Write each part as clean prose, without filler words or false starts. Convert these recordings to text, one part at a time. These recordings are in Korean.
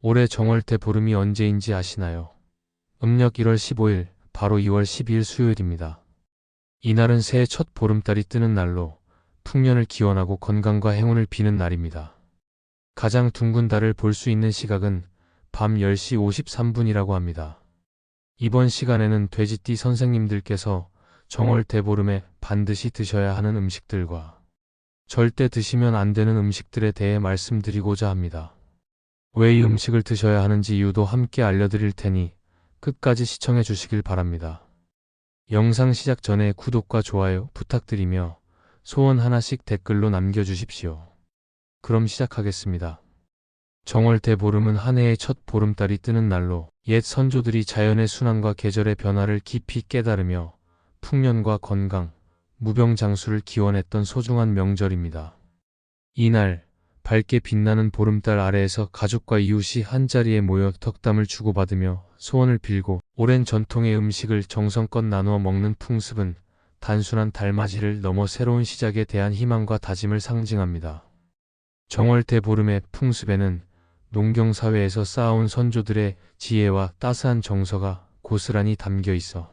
올해 정월대 보름이 언제인지 아시나요? 음력 1월 15일, 바로 2월 12일 수요일입니다. 이날은 새해 첫 보름달이 뜨는 날로 풍년을 기원하고 건강과 행운을 비는 날입니다. 가장 둥근 달을 볼 수 있는 시각은 밤 10시 53분이라고 합니다. 이번 시간에는 돼지띠 선생님들께서 정월대 보름에 반드시 드셔야 하는 음식들과 절대 드시면 안 되는 음식들에 대해 말씀드리고자 합니다. 왜 이 음식을 드셔야 하는지 이유도 함께 알려드릴 테니 끝까지 시청해 주시길 바랍니다. 영상 시작 전에 구독과 좋아요 부탁드리며 소원 하나씩 댓글로 남겨주십시오. 그럼 시작하겠습니다. 정월대 보름은 한 해의 첫 보름달이 뜨는 날로 옛 선조들이 자연의 순환과 계절의 변화를 깊이 깨달으며 풍년과 건강, 무병장수를 기원했던 소중한 명절입니다. 이날 밝게 빛나는 보름달 아래에서 가족과 이웃이 한자리에 모여 덕담을 주고받으며 소원을 빌고 오랜 전통의 음식을 정성껏 나누어 먹는 풍습은 단순한 달맞이를 넘어 새로운 시작에 대한 희망과 다짐을 상징합니다. 정월대 보름의 풍습에는 농경사회에서 쌓아온 선조들의 지혜와 따스한 정서가 고스란히 담겨 있어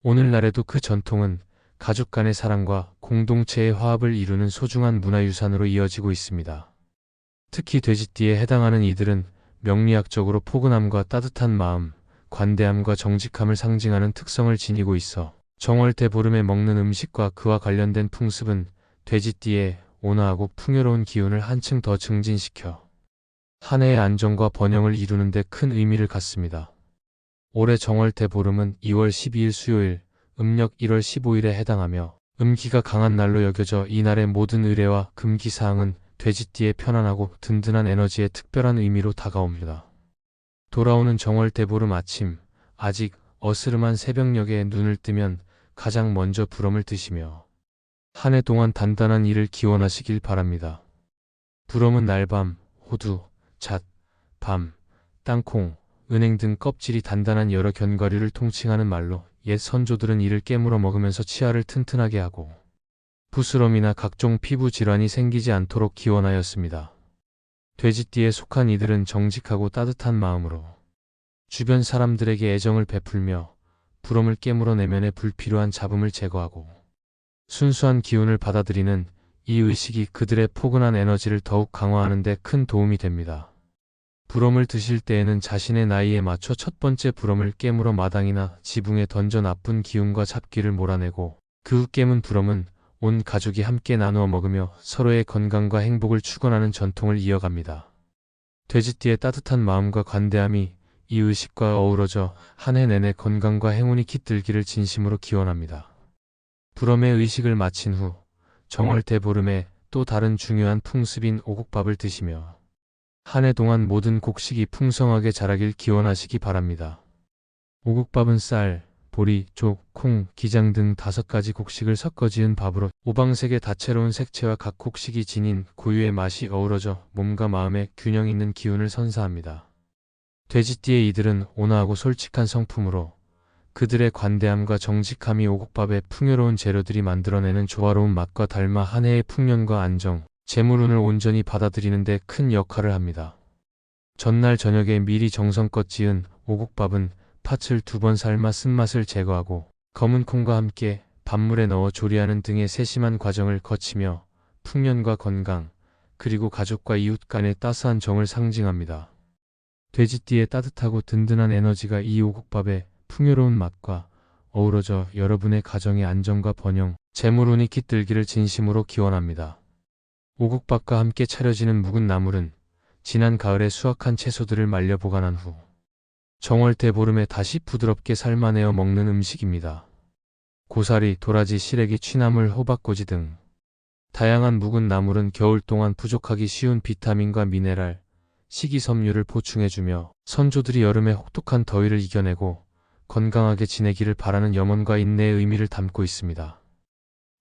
오늘날에도 그 전통은 가족 간의 사랑과 공동체의 화합을 이루는 소중한 문화유산으로 이어지고 있습니다. 특히 돼지띠에 해당하는 이들은 명리학적으로 포근함과 따뜻한 마음, 관대함과 정직함을 상징하는 특성을 지니고 있어 정월대 보름에 먹는 음식과 그와 관련된 풍습은 돼지띠의 온화하고 풍요로운 기운을 한층 더 증진시켜 한 해의 안정과 번영을 이루는 데 큰 의미를 갖습니다. 올해 정월대 보름은 2월 12일 수요일, 음력 1월 15일에 해당하며 음기가 강한 날로 여겨져 이날의 모든 의례와 금기사항은 돼지띠의 편안하고 든든한 에너지에 특별한 의미로 다가옵니다. 돌아오는 정월대 보름 아침, 아직 어스름한 새벽녘에 눈을 뜨면 가장 먼저 부럼을 드시며 한 해 동안 단단한 일을 기원하시길 바랍니다. 부럼은 날밤, 호두, 잣, 밤, 땅콩, 은행 등 껍질이 단단한 여러 견과류를 통칭하는 말로 옛 선조들은 이를 깨물어 먹으면서 치아를 튼튼하게 하고 부스럼이나 각종 피부 질환이 생기지 않도록 기원하였습니다. 돼지띠에 속한 이들은 정직하고 따뜻한 마음으로 주변 사람들에게 애정을 베풀며 부럼을 깨물어 내면의 불필요한 잡음을 제거하고 순수한 기운을 받아들이는 이 의식이 그들의 포근한 에너지를 더욱 강화하는 데 큰 도움이 됩니다. 부럼을 드실 때에는 자신의 나이에 맞춰 첫 번째 부럼을 깨물어 마당이나 지붕에 던져 나쁜 기운과 잡기를 몰아내고 그 후 깨문 부럼은 온 가족이 함께 나누어 먹으며 서로의 건강과 행복을 축원하는 전통을 이어갑니다. 돼지띠의 따뜻한 마음과 관대함이 이 의식과 어우러져 한 해 내내 건강과 행운이 깃들기를 진심으로 기원합니다. 부럼의 의식을 마친 후 정월대 보름에 또 다른 중요한 풍습인 오곡밥을 드시며 한 해 동안 모든 곡식이 풍성하게 자라길 기원하시기 바랍니다. 오곡밥은 쌀, 보리, 족, 콩, 기장 등 5가지 곡식을 섞어 지은 밥으로 오방색의 다채로운 색채와 각 곡식이 지닌 고유의 맛이 어우러져 몸과 마음에 균형 있는 기운을 선사합니다. 돼지띠의 이들은 온화하고 솔직한 성품으로 그들의 관대함과 정직함이 오곡밥의 풍요로운 재료들이 만들어내는 조화로운 맛과 닮아 한 해의 풍년과 안정, 재물운을 온전히 받아들이는 데 큰 역할을 합니다. 전날 저녁에 미리 정성껏 지은 오곡밥은 팥을 2번 삶아 쓴맛을 제거하고 검은 콩과 함께 밥물에 넣어 조리하는 등의 세심한 과정을 거치며 풍년과 건강, 그리고 가족과 이웃 간의 따스한 정을 상징합니다. 돼지띠의 따뜻하고 든든한 에너지가 이 오곡밥의 풍요로운 맛과 어우러져 여러분의 가정의 안정과 번영, 재물운이 깃들기를 진심으로 기원합니다. 오곡밥과 함께 차려지는 묵은 나물은 지난 가을에 수확한 채소들을 말려 보관한 후 정월대 보름에 다시 부드럽게 삶아내어 먹는 음식입니다. 고사리, 도라지, 시래기, 취나물, 호박꼬지 등 다양한 묵은 나물은 겨울 동안 부족하기 쉬운 비타민과 미네랄, 식이섬유를 보충해주며 선조들이 여름의 혹독한 더위를 이겨내고 건강하게 지내기를 바라는 염원과 인내의 의미를 담고 있습니다.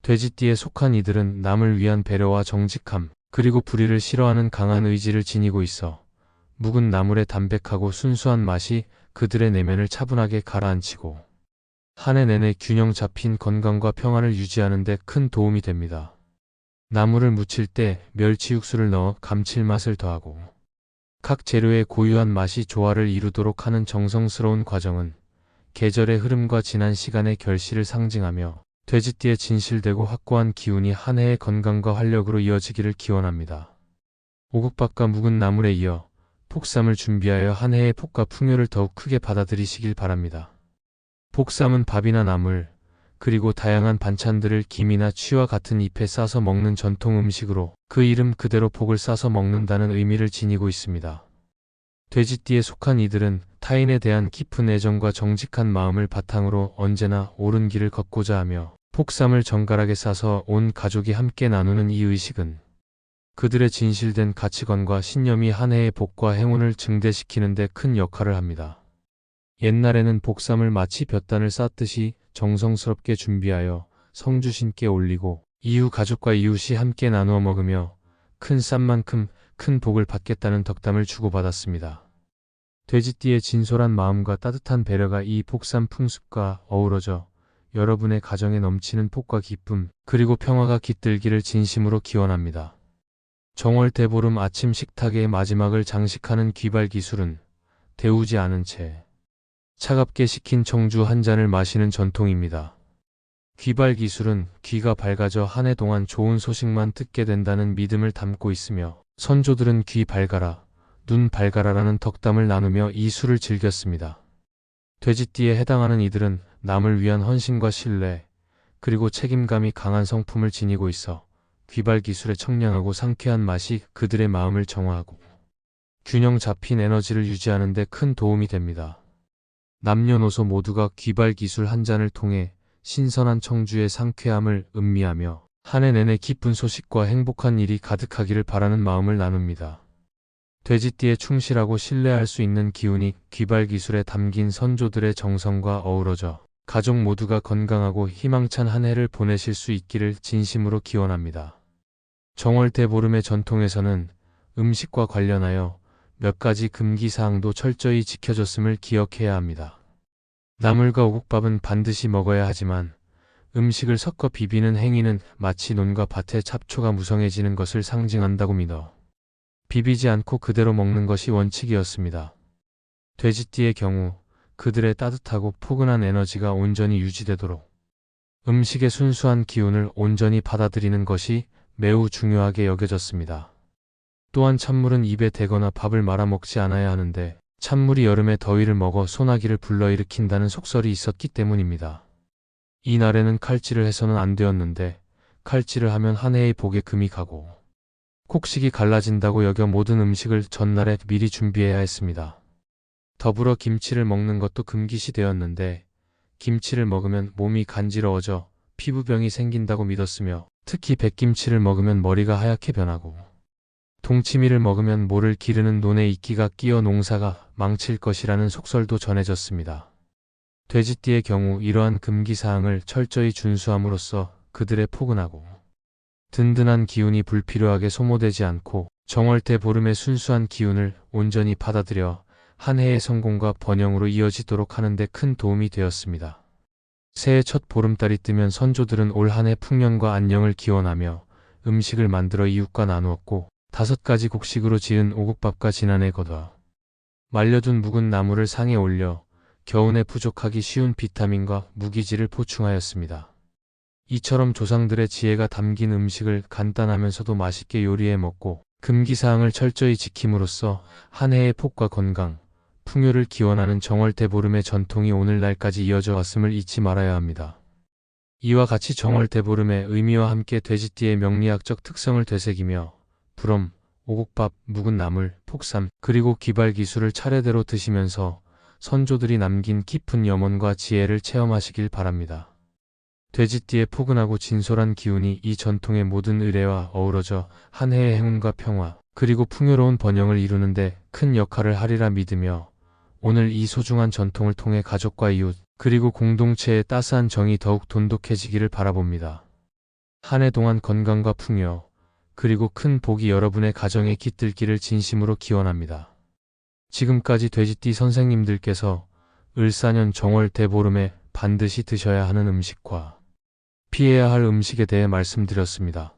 돼지띠에 속한 이들은 남을 위한 배려와 정직함, 그리고 불의를 싫어하는 강한 의지를 지니고 있어 묵은 나물의 담백하고 순수한 맛이 그들의 내면을 차분하게 가라앉히고 한 해 내내 균형 잡힌 건강과 평안을 유지하는 데 큰 도움이 됩니다. 나물을 무칠 때 멸치 육수를 넣어 감칠맛을 더하고 각 재료의 고유한 맛이 조화를 이루도록 하는 정성스러운 과정은 계절의 흐름과 지난 시간의 결실을 상징하며 돼지띠에 진실되고 확고한 기운이 한 해의 건강과 활력으로 이어지기를 기원합니다. 오곡밥과 묵은 나물에 이어 폭쌈을 준비하여 한 해의 복과 풍요를 더욱 크게 받아들이시길 바랍니다. 복쌈은 밥이나 나물, 그리고 다양한 반찬들을 김이나 취와 같은 잎에 싸서 먹는 전통 음식으로 그 이름 그대로 복을 싸서 먹는다는 의미를 지니고 있습니다. 돼지띠에 속한 이들은 타인에 대한 깊은 애정과 정직한 마음을 바탕으로 언제나 옳은 길을 걷고자 하며 폭쌈을 정갈하게 싸서 온 가족이 함께 나누는 이 의식은 그들의 진실된 가치관과 신념이 한 해의 복과 행운을 증대시키는 데 큰 역할을 합니다. 옛날에는 복쌈을 마치 볕단을 쌓듯이 정성스럽게 준비하여 성주신께 올리고 이후 가족과 이웃이 함께 나누어 먹으며 큰 쌈만큼 큰 복을 받겠다는 덕담을 주고받았습니다. 돼지띠의 진솔한 마음과 따뜻한 배려가 이 복쌈 풍습과 어우러져 여러분의 가정에 넘치는 복과 기쁨 그리고 평화가 깃들기를 진심으로 기원합니다. 정월 대보름 아침 식탁의 마지막을 장식하는 귀발 기술은 데우지 않은 채 차갑게 식힌 청주 한 잔을 마시는 전통입니다. 귀발 기술은 귀가 밝아져 한 해 동안 좋은 소식만 듣게 된다는 믿음을 담고 있으며 선조들은 귀 밝아라, 눈 밝아라라는 덕담을 나누며 이 술을 즐겼습니다. 돼지띠에 해당하는 이들은 남을 위한 헌신과 신뢰, 그리고 책임감이 강한 성품을 지니고 있어 귀발 기술의 청량하고 상쾌한 맛이 그들의 마음을 정화하고 균형 잡힌 에너지를 유지하는 데 큰 도움이 됩니다. 남녀노소 모두가 귀발 기술 한 잔을 통해 신선한 청주의 상쾌함을 음미하며 한 해 내내 기쁜 소식과 행복한 일이 가득하기를 바라는 마음을 나눕니다. 돼지띠에 충실하고 신뢰할 수 있는 기운이 귀발 기술에 담긴 선조들의 정성과 어우러져 가족 모두가 건강하고 희망찬 한 해를 보내실 수 있기를 진심으로 기원합니다. 정월 대보름의 전통에서는 음식과 관련하여 몇 가지 금기사항도 철저히 지켜졌음을 기억해야 합니다. 나물과 오곡밥은 반드시 먹어야 하지만 음식을 섞어 비비는 행위는 마치 논과 밭의 잡초가 무성해지는 것을 상징한다고 믿어 비비지 않고 그대로 먹는 것이 원칙이었습니다. 돼지띠의 경우 그들의 따뜻하고 포근한 에너지가 온전히 유지되도록 음식의 순수한 기운을 온전히 받아들이는 것이 매우 중요하게 여겨졌습니다. 또한 찬물은 입에 대거나 밥을 말아 먹지 않아야 하는데 찬물이 여름에 더위를 먹어 소나기를 불러일으킨다는 속설이 있었기 때문입니다. 이날에는 칼질을 해서는 안 되었는데 칼질을 하면 한 해의 복에 금이 가고 곡식이 갈라진다고 여겨 모든 음식을 전날에 미리 준비해야 했습니다. 더불어 김치를 먹는 것도 금기시 되었는데 김치를 먹으면 몸이 간지러워져 피부병이 생긴다고 믿었으며 특히 백김치를 먹으면 머리가 하얗게 변하고 동치미를 먹으면 모를 기르는 논에 이끼가 끼어 농사가 망칠 것이라는 속설도 전해졌습니다. 돼지띠의 경우 이러한 금기사항을 철저히 준수함으로써 그들의 포근하고 든든한 기운이 불필요하게 소모되지 않고 정월대 보름의 순수한 기운을 온전히 받아들여 한 해의 성공과 번영으로 이어지도록 하는 데 큰 도움이 되었습니다. 새해 첫 보름달이 뜨면 선조들은 올 한 해 풍년과 안녕을 기원하며 음식을 만들어 이웃과 나누었고 5가지 곡식으로 지은 오곡밥과 지난해 걷어 말려둔 묵은 나물을 상에 올려 겨우내 부족하기 쉬운 비타민과 무기질을 보충하였습니다. 이처럼 조상들의 지혜가 담긴 음식을 간단하면서도 맛있게 요리해 먹고 금기사항을 철저히 지킴으로써 한 해의 복과 건강, 풍요를 기원하는 정월대보름의 전통이 오늘날까지 이어져 왔음을 잊지 말아야 합니다. 이와 같이 정월대보름의 의미와 함께 돼지띠의 명리학적 특성을 되새기며 부럼, 오곡밥, 묵은 나물, 폭삼, 그리고 기발기술을 차례대로 드시면서 선조들이 남긴 깊은 염원과 지혜를 체험하시길 바랍니다. 돼지띠의 포근하고 진솔한 기운이 이 전통의 모든 의례와 어우러져 한 해의 행운과 평화, 그리고 풍요로운 번영을 이루는데 큰 역할을 하리라 믿으며 오늘 이 소중한 전통을 통해 가족과 이웃, 그리고 공동체의 따스한 정이 더욱 돈독해지기를 바라봅니다. 한 해 동안 건강과 풍요, 그리고 큰 복이 여러분의 가정에 깃들기를 진심으로 기원합니다. 지금까지 돼지띠 선생님들께서 을사년 정월 대보름에 반드시 드셔야 하는 음식과 피해야 할 음식에 대해 말씀드렸습니다.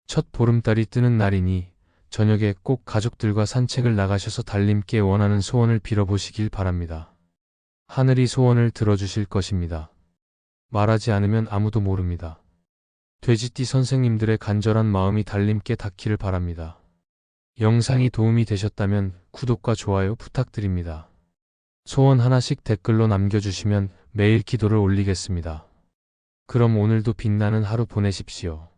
첫 보름달이 뜨는 날이니 저녁에 꼭 가족들과 산책을 나가셔서 달님께 원하는 소원을 빌어보시길 바랍니다. 하늘이 소원을 들어주실 것입니다. 말하지 않으면 아무도 모릅니다. 돼지띠 선생님들의 간절한 마음이 달님께 닿기를 바랍니다. 영상이 도움이 되셨다면 구독과 좋아요 부탁드립니다. 소원 하나씩 댓글로 남겨주시면 매일 기도를 올리겠습니다. 그럼 오늘도 빛나는 하루 보내십시오.